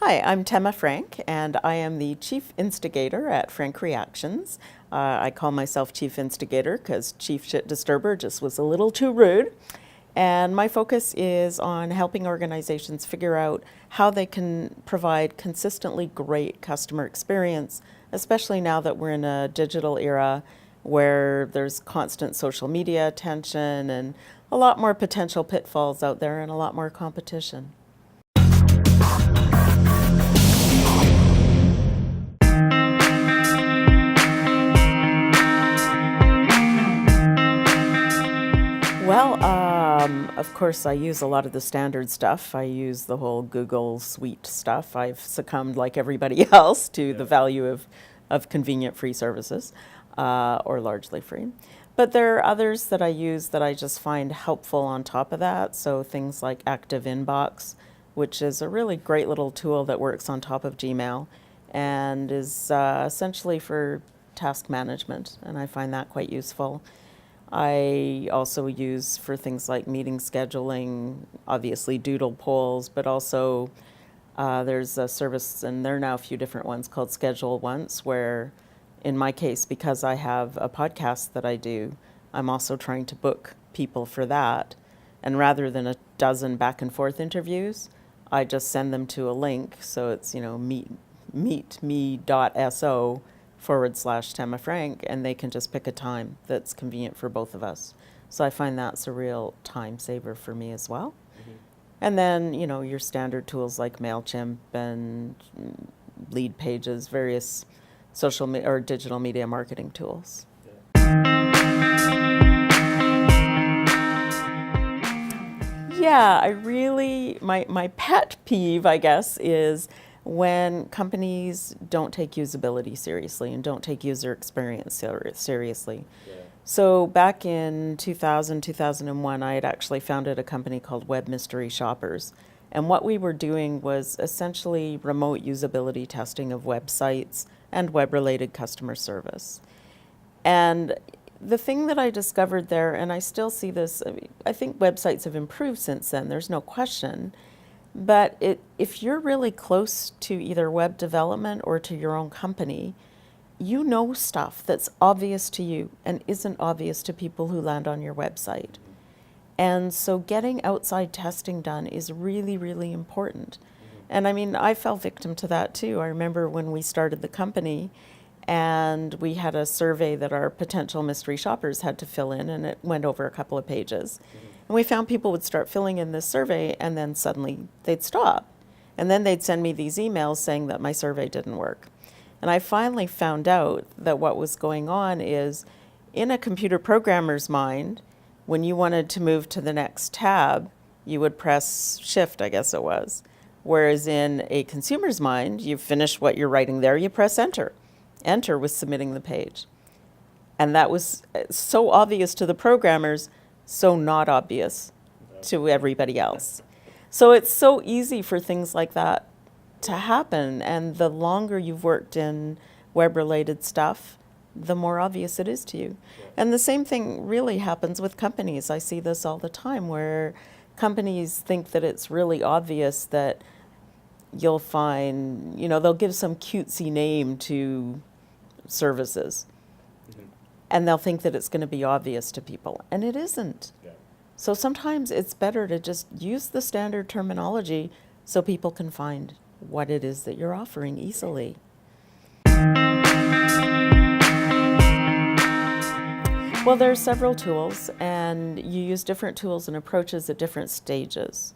Hi, I'm Tema Frank, and I am the Chief Instigator at Frank Reactions. I call myself Chief Instigator because Chief Shit Disturber just was a little too rude. And my focus is on helping organizations figure out how they can provide consistently great customer experience, especially now that we're in a digital era where there's constant social media attention and a lot more potential pitfalls out there and a lot more competition. Well, of course, I use a lot of the standard stuff. I use the whole Google Suite stuff. I've succumbed, like everybody else, to the value of convenient free services, or largely free. But there are others that I use that I just find helpful on top of that. So things like Active Inbox, which is a really great little tool that works on top of Gmail and is essentially for task management, and I find that quite useful. I also use for things like meeting scheduling, obviously doodle polls, but also there's a service, and there are now a few different ones called Schedule Once, where in my case, because I have a podcast that I do, I'm also trying to book people for that. And rather than a dozen back and forth interviews, I just send them to a link. So it's, meetme.so/Tema Frank, and they can just pick a time that's convenient for both of us. So I find that's a real time saver for me as well. Mm-hmm. And then, your standard tools like MailChimp and Lead Pages, various social or digital media marketing tools. Yeah, my pet peeve, I guess, is when companies don't take usability seriously and don't take user experience seriously. Yeah. So back in 2001, I had actually founded a company called Web Mystery Shoppers. And what we were doing was essentially remote usability testing of websites and web-related customer service. And the thing that I discovered there, and I still see this, I think websites have improved since then, there's no question. But if you're really close to either web development or to your own company, you know stuff that's obvious to you and isn't obvious to people who land on your website. And so getting outside testing done is really, really important. And I fell victim to that too. I remember when we started the company and we had a survey that our potential mystery shoppers had to fill in, and it went over a couple of pages. And we found people would start filling in this survey and then suddenly they'd stop. And then they'd send me these emails saying that my survey didn't work. And I finally found out that what was going on is, in a computer programmer's mind, when you wanted to move to the next tab, you would press Shift, I guess it was. Whereas in a consumer's mind, you finish what you're writing there, you press Enter. Enter was submitting the page. And that was so obvious to the programmers, so not obvious to everybody else. So it's so easy for things like that to happen. And the longer you've worked in web-related stuff, the more obvious it is to you. And the same thing really happens with companies. I see this all the time where companies think that it's really obvious that you'll find, they'll give some cutesy name to services. Mm-hmm. And they'll think that it's going to be obvious to people, and it isn't. Yeah. So sometimes it's better to just use the standard terminology so people can find what it is that you're offering easily. Well, there are several tools, and you use different tools and approaches at different stages.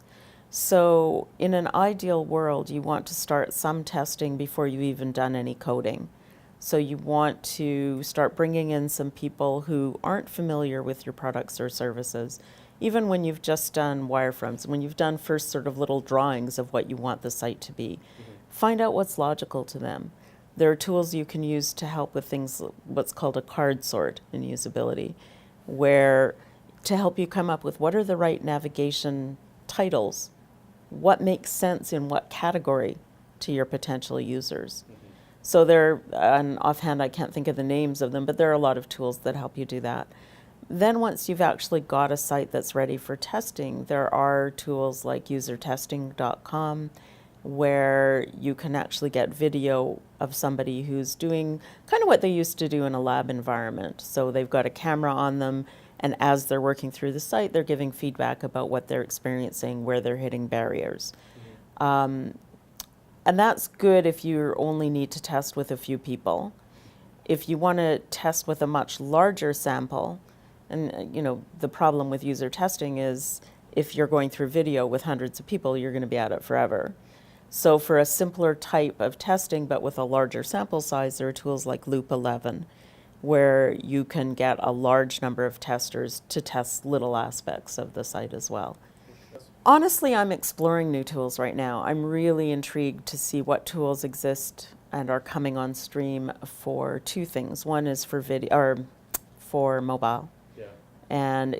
So in an ideal world, you want to start some testing before you've even done any coding. So you want to start bringing in some people who aren't familiar with your products or services, even when you've just done wireframes, when you've done first sort of little drawings of what you want the site to be. Mm-hmm. Find out what's logical to them. There are tools you can use to help with things, what's called a card sort in usability, where to help you come up with what are the right navigation titles, what makes sense in what category to your potential users. Mm-hmm. So and offhand I can't think of the names of them, but there are a lot of tools that help you do that. Then once you've actually got a site that's ready for testing, there are tools like usertesting.com, where you can actually get video of somebody who's doing kind of what they used to do in a lab environment. So they've got a camera on them, and as they're working through the site, they're giving feedback about what they're experiencing, where they're hitting barriers. And that's good if you only need to test with a few people. If you want to test with a much larger sample, and the problem with user testing is if you're going through video with hundreds of people, you're going to be at it forever. So for a simpler type of testing, but with a larger sample size, there are tools like Loop 11, where you can get a large number of testers to test little aspects of the site as well. Honestly, I'm exploring new tools right now. I'm really intrigued to see what tools exist and are coming on stream for two things. One is for video, or for mobile. Yeah. And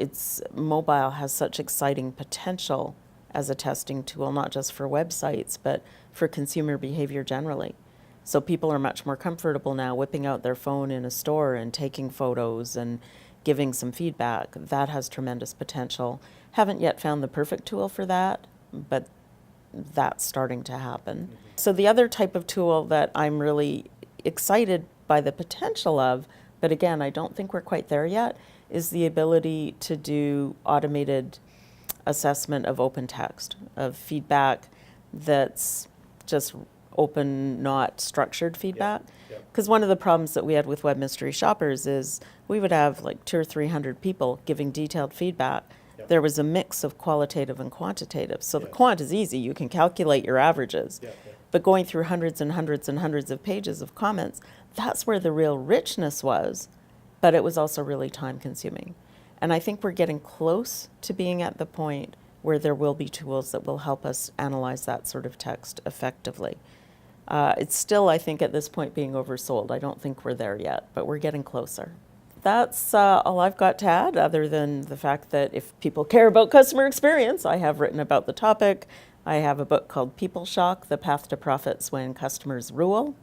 mobile has such exciting potential as a testing tool, not just for websites, but for consumer behavior generally. So people are much more comfortable now whipping out their phone in a store and taking photos and giving some feedback. That has tremendous potential. Haven't yet found the perfect tool for that, but that's starting to happen. Mm-hmm. So the other type of tool that I'm really excited by the potential of, but again, I don't think we're quite there yet, is the ability to do automated assessment of open text, of feedback that's just open, not structured feedback. Because one of the problems that we had with Web Mystery Shoppers is we would have like 200 or 300 people giving detailed feedback. There was a mix of qualitative and quantitative. So the quant is easy. You can calculate your averages. But going through hundreds and hundreds and hundreds of pages of comments, that's where the real richness was. But it was also really time consuming. And I think we're getting close to being at the point where there will be tools that will help us analyze that sort of text effectively. It's still, I think, at this point being oversold. I don't think we're there yet, but we're getting closer. That's all I've got to add, other than the fact that if people care about customer experience, I have written about the topic. I have a book called People Shock, The Path to Profits When Customers Rule.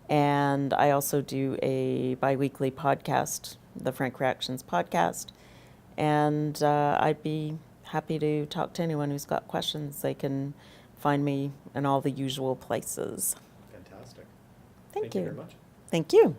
And I also do a bi-weekly podcast, the Frank Reactions podcast. And I'd be happy to talk to anyone who's got questions. They can find me in all the usual places. Fantastic. Thank you very much. Thank you.